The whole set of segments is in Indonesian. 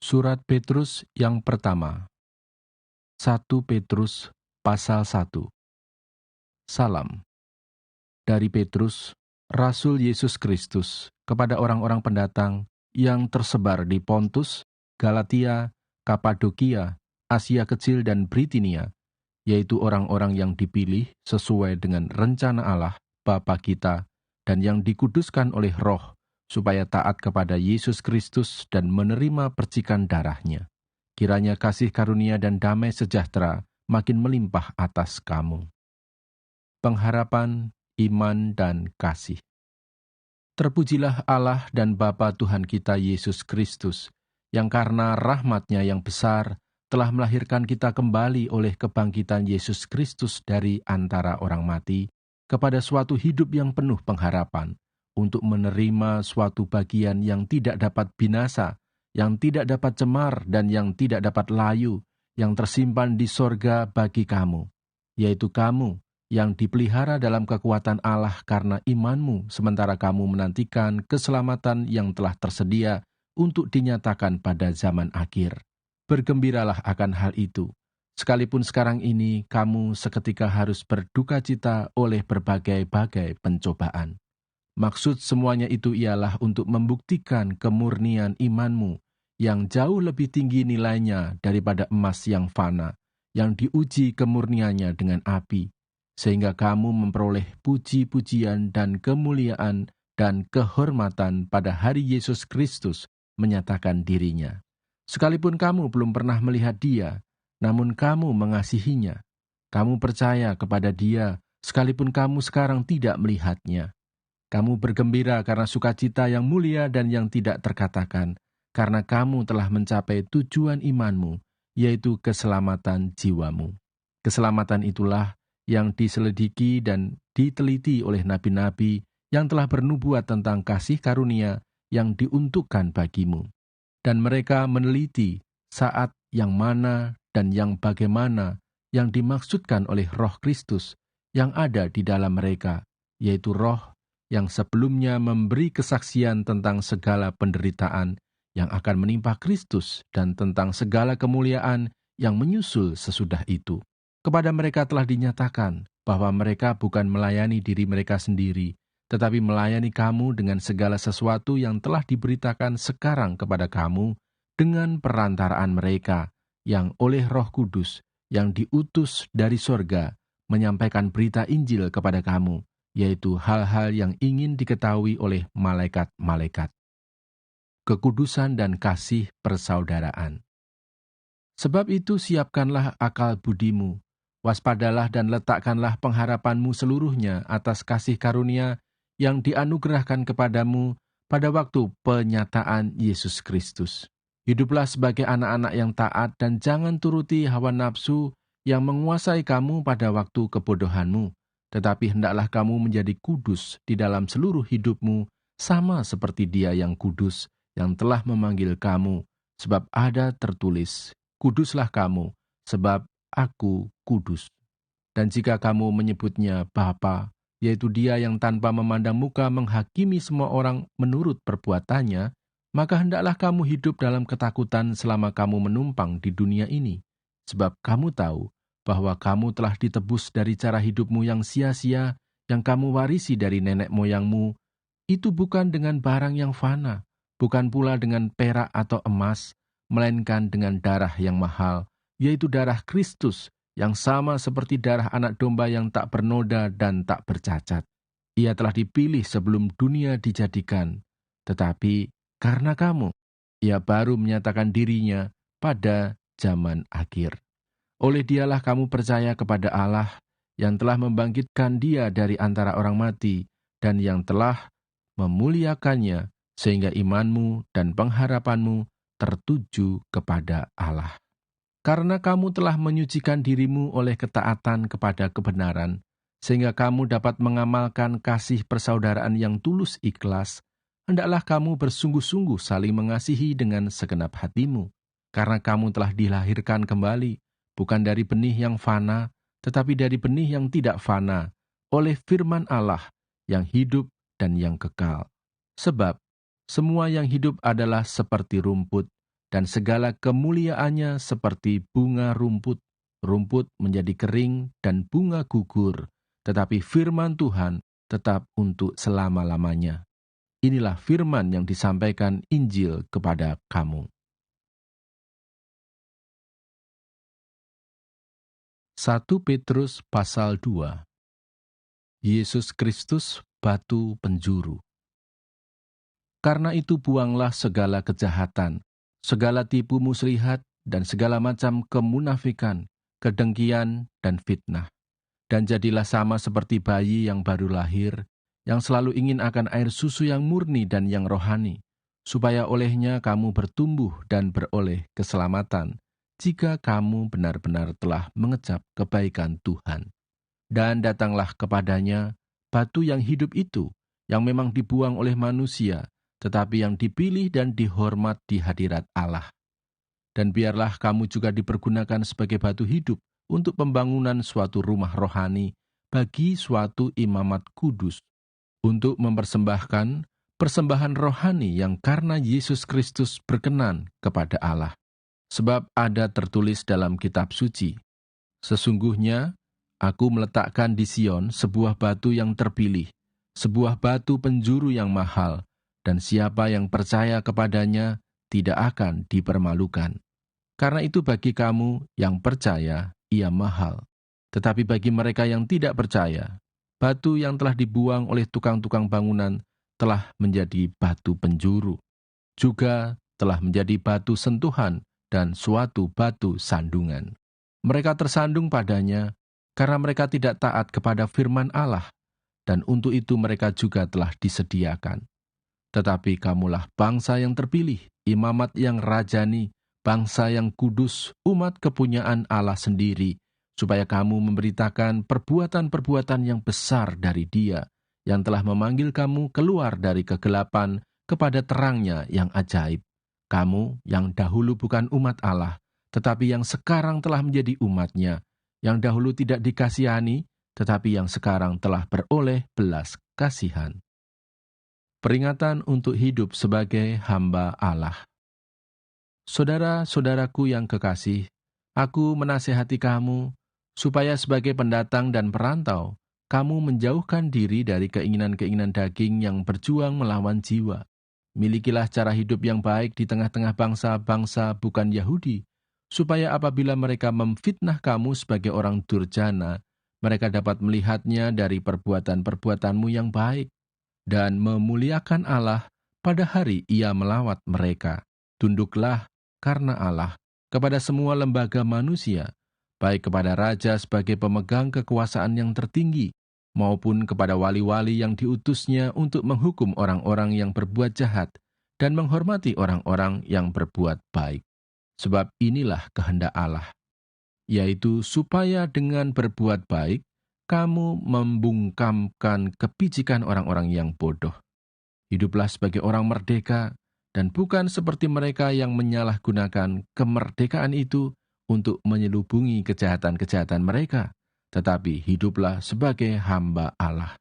Surat Petrus yang pertama. 1 Petrus pasal 1. Salam. Dari Petrus, Rasul Yesus Kristus, kepada orang-orang pendatang yang tersebar di Pontus, Galatia, Kapadokia, Asia Kecil dan Britinia, yaitu orang-orang yang dipilih sesuai dengan rencana Allah, Bapa kita, dan yang dikuduskan oleh Roh, supaya taat kepada Yesus Kristus dan menerima percikan darahnya. Kiranya kasih karunia dan damai sejahtera makin melimpah atas kamu. Pengharapan, iman, dan kasih. Terpujilah Allah dan Bapa Tuhan kita Yesus Kristus, yang karena rahmat-Nya yang besar telah melahirkan kita kembali oleh kebangkitan Yesus Kristus dari antara orang mati, kepada suatu hidup yang penuh pengharapan, untuk menerima suatu bagian yang tidak dapat binasa, yang tidak dapat cemar, dan yang tidak dapat layu, yang tersimpan di sorga bagi kamu, yaitu kamu yang dipelihara dalam kekuatan Allah karena imanmu, sementara kamu menantikan keselamatan yang telah tersedia untuk dinyatakan pada zaman akhir. Bergembiralah akan hal itu, sekalipun sekarang ini kamu seketika harus berduka cita oleh berbagai-bagai pencobaan. Maksud semuanya itu ialah untuk membuktikan kemurnian imanmu yang jauh lebih tinggi nilainya daripada emas yang fana, yang diuji kemurniannya dengan api, sehingga kamu memperoleh puji-pujian dan kemuliaan dan kehormatan pada hari Yesus Kristus menyatakan dirinya. Sekalipun kamu belum pernah melihat Dia, namun kamu mengasihinya. Kamu percaya kepada Dia, sekalipun kamu sekarang tidak melihatnya. Kamu bergembira karena sukacita yang mulia dan yang tidak terkatakan, karena kamu telah mencapai tujuan imanmu, yaitu keselamatan jiwamu. Keselamatan itulah yang diselidiki dan diteliti oleh nabi-nabi yang telah bernubuat tentang kasih karunia yang diuntukkan bagimu. Dan mereka meneliti saat yang mana dan yang bagaimana yang dimaksudkan oleh Roh Kristus yang ada di dalam mereka, yaitu Roh yang sebelumnya memberi kesaksian tentang segala penderitaan yang akan menimpa Kristus dan tentang segala kemuliaan yang menyusul sesudah itu. Kepada mereka telah dinyatakan bahwa mereka bukan melayani diri mereka sendiri, tetapi melayani kamu dengan segala sesuatu yang telah diberitakan sekarang kepada kamu dengan perantaraan mereka yang oleh Roh Kudus yang diutus dari sorga menyampaikan berita Injil kepada kamu, yaitu hal-hal yang ingin diketahui oleh malaikat-malaikat. Kekudusan dan kasih persaudaraan. Sebab itu siapkanlah akal budimu, waspadalah dan letakkanlah pengharapanmu seluruhnya atas kasih karunia yang dianugerahkan kepadamu pada waktu penyataan Yesus Kristus. Hiduplah sebagai anak-anak yang taat dan jangan turuti hawa nafsu yang menguasai kamu pada waktu kebodohanmu, tetapi hendaklah kamu menjadi kudus di dalam seluruh hidupmu, sama seperti Dia yang kudus, yang telah memanggil kamu, sebab ada tertulis, kuduslah kamu, sebab Aku kudus. Dan jika kamu menyebutnya Bapa, yaitu Dia yang tanpa memandang muka menghakimi semua orang menurut perbuatannya, maka hendaklah kamu hidup dalam ketakutan selama kamu menumpang di dunia ini, sebab kamu tahu bahwa kamu telah ditebus dari cara hidupmu yang sia-sia, yang kamu warisi dari nenek moyangmu, itu bukan dengan barang yang fana, bukan pula dengan perak atau emas, melainkan dengan darah yang mahal, yaitu darah Kristus, yang sama seperti darah anak domba yang tak bernoda dan tak bercacat. Ia telah dipilih sebelum dunia dijadikan, tetapi karena kamu, Ia baru menyatakan dirinya pada zaman akhir. Oleh Dialah kamu percaya kepada Allah yang telah membangkitkan Dia dari antara orang mati dan yang telah memuliakannya sehingga imanmu dan pengharapanmu tertuju kepada Allah. Karena kamu telah menyucikan dirimu oleh ketaatan kepada kebenaran, sehingga kamu dapat mengamalkan kasih persaudaraan yang tulus ikhlas, hendaklah kamu bersungguh-sungguh saling mengasihi dengan segenap hatimu, karena kamu telah dilahirkan kembali, bukan dari benih yang fana, tetapi dari benih yang tidak fana, oleh firman Allah yang hidup dan yang kekal. Sebab semua yang hidup adalah seperti rumput, dan segala kemuliaannya seperti bunga rumput. Rumput menjadi kering dan bunga gugur, tetapi firman Tuhan tetap untuk selama-lamanya. Inilah firman yang disampaikan Injil kepada kamu. 1 Petrus pasal 2. Yesus Kristus batu penjuru. Karena itu buanglah segala kejahatan, segala tipu muslihat, dan segala macam kemunafikan, kedengkian, dan fitnah. Dan jadilah sama seperti bayi yang baru lahir, yang selalu ingin akan air susu yang murni dan yang rohani, supaya olehnya kamu bertumbuh dan beroleh keselamatan, jika kamu benar-benar telah mengecap kebaikan Tuhan. Dan datanglah kepadanya batu yang hidup itu, yang memang dibuang oleh manusia, tetapi yang dipilih dan dihormat di hadirat Allah. Dan biarlah kamu juga dipergunakan sebagai batu hidup untuk pembangunan suatu rumah rohani bagi suatu imamat kudus, untuk mempersembahkan persembahan rohani yang karena Yesus Kristus berkenan kepada Allah. Sebab ada tertulis dalam kitab suci, sesungguhnya aku meletakkan di Sion sebuah batu yang terpilih, sebuah batu penjuru yang mahal, dan siapa yang percaya kepadanya tidak akan dipermalukan. Karena itu bagi kamu yang percaya, ia mahal. Tetapi bagi mereka yang tidak percaya, batu yang telah dibuang oleh tukang-tukang bangunan telah menjadi batu penjuru, juga telah menjadi batu sentuhan dan suatu batu sandungan. Mereka tersandung padanya karena mereka tidak taat kepada firman Allah, dan untuk itu mereka juga telah disediakan. Tetapi kamulah bangsa yang terpilih, imamat yang rajani, bangsa yang kudus, umat kepunyaan Allah sendiri, supaya kamu memberitakan perbuatan-perbuatan yang besar dari Dia, yang telah memanggil kamu keluar dari kegelapan kepada terangnya yang ajaib. Kamu yang dahulu bukan umat Allah, tetapi yang sekarang telah menjadi umat-Nya, yang dahulu tidak dikasihani, tetapi yang sekarang telah beroleh belas kasihan. Peringatan untuk hidup sebagai hamba Allah. Saudara-saudaraku yang kekasih, aku menasihati kamu, supaya sebagai pendatang dan perantau, kamu menjauhkan diri dari keinginan-keinginan daging yang berjuang melawan jiwa. Milikilah cara hidup yang baik di tengah-tengah bangsa-bangsa bukan Yahudi, supaya apabila mereka memfitnah kamu sebagai orang durjana, mereka dapat melihatnya dari perbuatan-perbuatanmu yang baik, dan memuliakan Allah pada hari Ia melawat mereka. Tunduklah karena Allah kepada semua lembaga manusia, baik kepada raja sebagai pemegang kekuasaan yang tertinggi, maupun kepada wali-wali yang diutusnya untuk menghukum orang-orang yang berbuat jahat dan menghormati orang-orang yang berbuat baik. Sebab inilah kehendak Allah, yaitu supaya dengan berbuat baik, kamu membungkamkan kepicikan orang-orang yang bodoh. Hiduplah sebagai orang merdeka, dan bukan seperti mereka yang menyalahgunakan kemerdekaan itu untuk menyelubungi kejahatan-kejahatan mereka, tetapi hiduplah sebagai hamba Allah.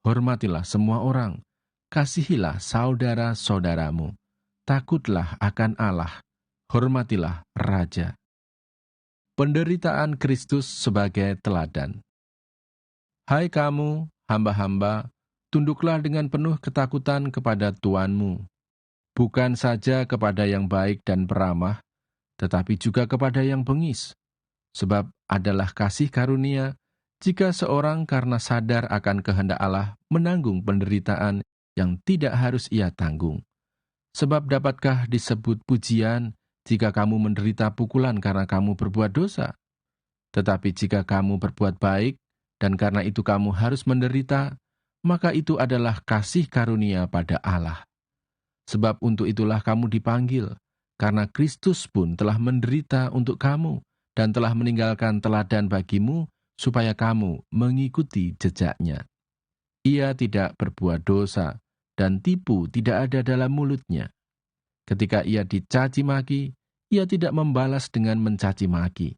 Hormatilah semua orang, kasihilah saudara-saudaramu, takutlah akan Allah, hormatilah Raja. Penderitaan Kristus sebagai teladan. Hai kamu, hamba-hamba, tunduklah dengan penuh ketakutan kepada Tuanmu, bukan saja kepada yang baik dan peramah, tetapi juga kepada yang bengis. Sebab adalah kasih karunia jika seorang karena sadar akan kehendak Allah menanggung penderitaan yang tidak harus ia tanggung. Sebab dapatkah disebut pujian jika kamu menderita pukulan karena kamu berbuat dosa? Tetapi jika kamu berbuat baik, dan karena itu kamu harus menderita, maka itu adalah kasih karunia pada Allah. Sebab untuk itulah kamu dipanggil, karena Kristus pun telah menderita untuk kamu, dan telah meninggalkan teladan bagimu, supaya kamu mengikuti jejaknya. Ia tidak berbuat dosa, dan tipu tidak ada dalam mulutnya. Ketika ia dicaci maki, ia tidak membalas dengan mencaci maki.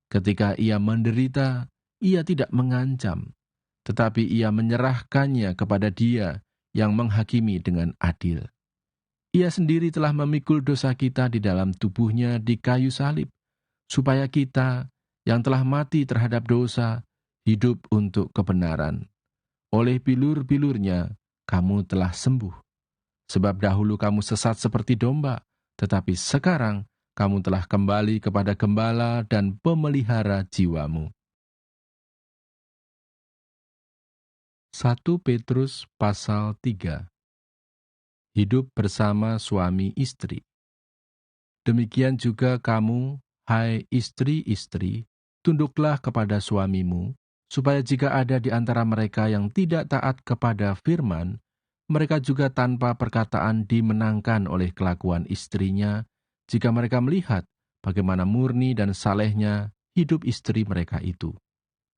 Ketika ia menderita, ia tidak mengancam, tetapi ia menyerahkannya kepada Dia yang menghakimi dengan adil. Ia sendiri telah memikul dosa kita di dalam tubuhnya di kayu salib, supaya kita yang telah mati terhadap dosa, hidup untuk kebenaran. Oleh bilur-bilurnya, kamu telah sembuh. Sebab dahulu kamu sesat seperti domba, tetapi sekarang kamu telah kembali kepada gembala dan pemelihara jiwamu. 1 Petrus pasal 3. Hidup bersama suami istri. Demikian juga kamu, hai istri-istri, tunduklah kepada suamimu, supaya jika ada di antara mereka yang tidak taat kepada firman, mereka juga tanpa perkataan dimenangkan oleh kelakuan istrinya, jika mereka melihat bagaimana murni dan salehnya hidup istri mereka itu.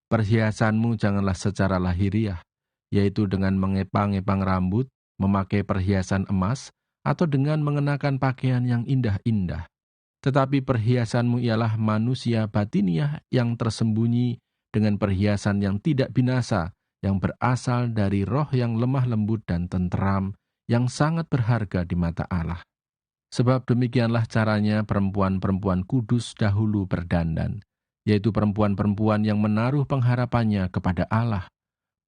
Perhiasanmu janganlah secara lahiriah, yaitu dengan mengepang-epang rambut, memakai perhiasan emas, atau dengan mengenakan pakaian yang indah-indah. Tetapi perhiasanmu ialah manusia batiniah yang tersembunyi dengan perhiasan yang tidak binasa, yang berasal dari roh yang lemah lembut dan tenteram, yang sangat berharga di mata Allah. Sebab demikianlah caranya perempuan-perempuan kudus dahulu berdandan, yaitu perempuan-perempuan yang menaruh pengharapannya kepada Allah.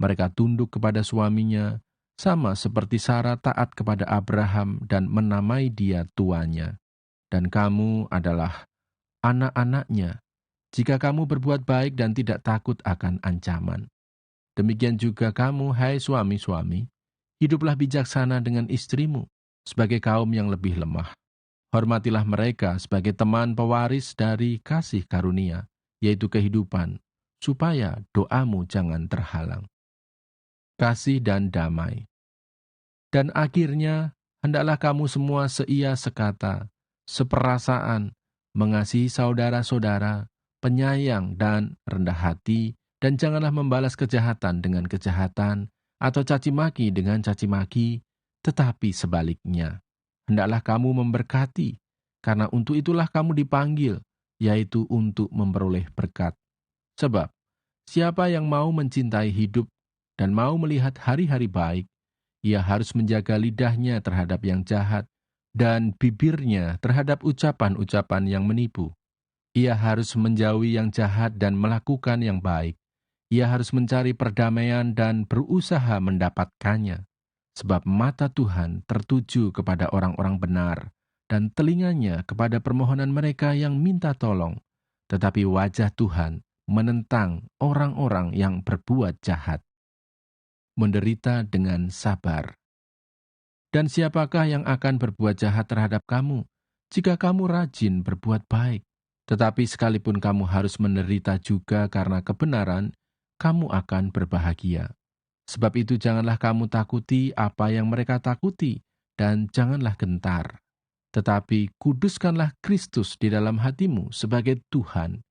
Mereka tunduk kepada suaminya, sama seperti Sarah taat kepada Abraham dan menamai dia tuanya. Dan kamu adalah anak-anaknya, jika kamu berbuat baik dan tidak takut akan ancaman. Demikian juga kamu, hai suami-suami, hiduplah bijaksana dengan istrimu, sebagai kaum yang lebih lemah. Hormatilah mereka sebagai teman pewaris dari kasih karunia, yaitu kehidupan, supaya doamu jangan terhalang. Kasih dan damai. Dan akhirnya, hendaklah kamu semua seia sekata, seperasaan, mengasihi saudara-saudara, penyayang dan rendah hati, dan janganlah membalas kejahatan dengan kejahatan, atau caci maki dengan caci maki, tetapi sebaliknya. Hendaklah kamu memberkati, karena untuk itulah kamu dipanggil, yaitu untuk memperoleh berkat. Sebab, siapa yang mau mencintai hidup dan mau melihat hari-hari baik, ia harus menjaga lidahnya terhadap yang jahat, dan bibirnya terhadap ucapan-ucapan yang menipu. Ia harus menjauhi yang jahat dan melakukan yang baik. Ia harus mencari perdamaian dan berusaha mendapatkannya. Sebab mata Tuhan tertuju kepada orang-orang benar, dan telinganya kepada permohonan mereka yang minta tolong. Tetapi wajah Tuhan menentang orang-orang yang berbuat jahat. Menderita dengan sabar. Dan siapakah yang akan berbuat jahat terhadap kamu, jika kamu rajin berbuat baik? Tetapi sekalipun kamu harus menderita juga karena kebenaran, kamu akan berbahagia. Sebab itu janganlah kamu takuti apa yang mereka takuti, dan janganlah gentar. Tetapi kuduskanlah Kristus di dalam hatimu sebagai Tuhan,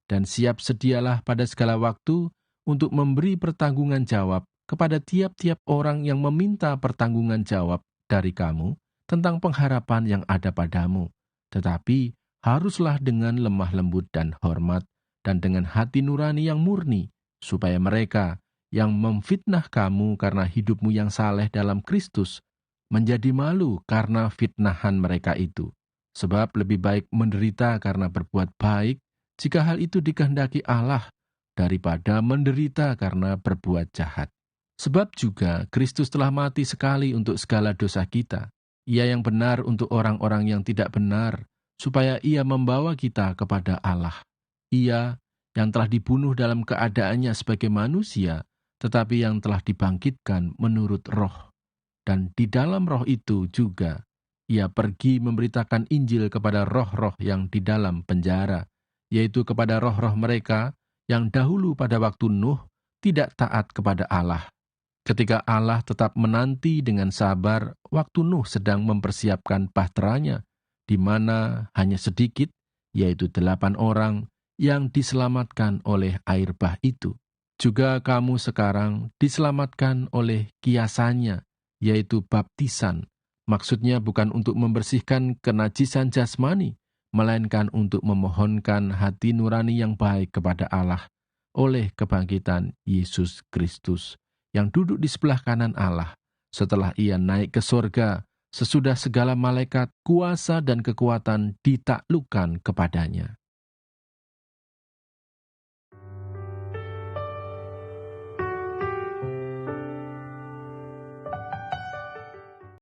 dan siap sedialah pada segala waktu untuk memberi pertanggungan jawab kepada tiap-tiap orang yang meminta pertanggungan jawab dari kamu tentang pengharapan yang ada padamu. Tetapi haruslah dengan lemah lembut dan hormat, dan dengan hati nurani yang murni, supaya mereka yang memfitnah kamu karena hidupmu yang saleh dalam Kristus menjadi malu karena fitnahan mereka itu. Sebab lebih baik menderita karena berbuat baik, jika hal itu dikehendaki Allah, daripada menderita karena berbuat jahat. Sebab juga Kristus telah mati sekali untuk segala dosa kita. Ia yang benar untuk orang-orang yang tidak benar, supaya ia membawa kita kepada Allah. Ia yang telah dibunuh dalam keadaannya sebagai manusia, tetapi yang telah dibangkitkan menurut roh. Dan di dalam roh itu juga, ia pergi memberitakan Injil kepada roh-roh yang di dalam penjara, yaitu kepada roh-roh mereka yang dahulu pada waktu Nuh tidak taat kepada Allah. Ketika Allah tetap menanti dengan sabar waktu Nuh sedang mempersiapkan bahteranya, di mana hanya sedikit, yaitu 8 orang, yang diselamatkan oleh air bah itu. Juga kamu sekarang diselamatkan oleh kiasannya, yaitu baptisan. Maksudnya bukan untuk membersihkan kenajisan jasmani, melainkan untuk memohonkan hati nurani yang baik kepada Allah oleh kebangkitan Yesus Kristus, yang duduk di sebelah kanan Allah, setelah ia naik ke sorga sesudah segala malaikat, kuasa dan kekuatan ditaklukkan kepadanya.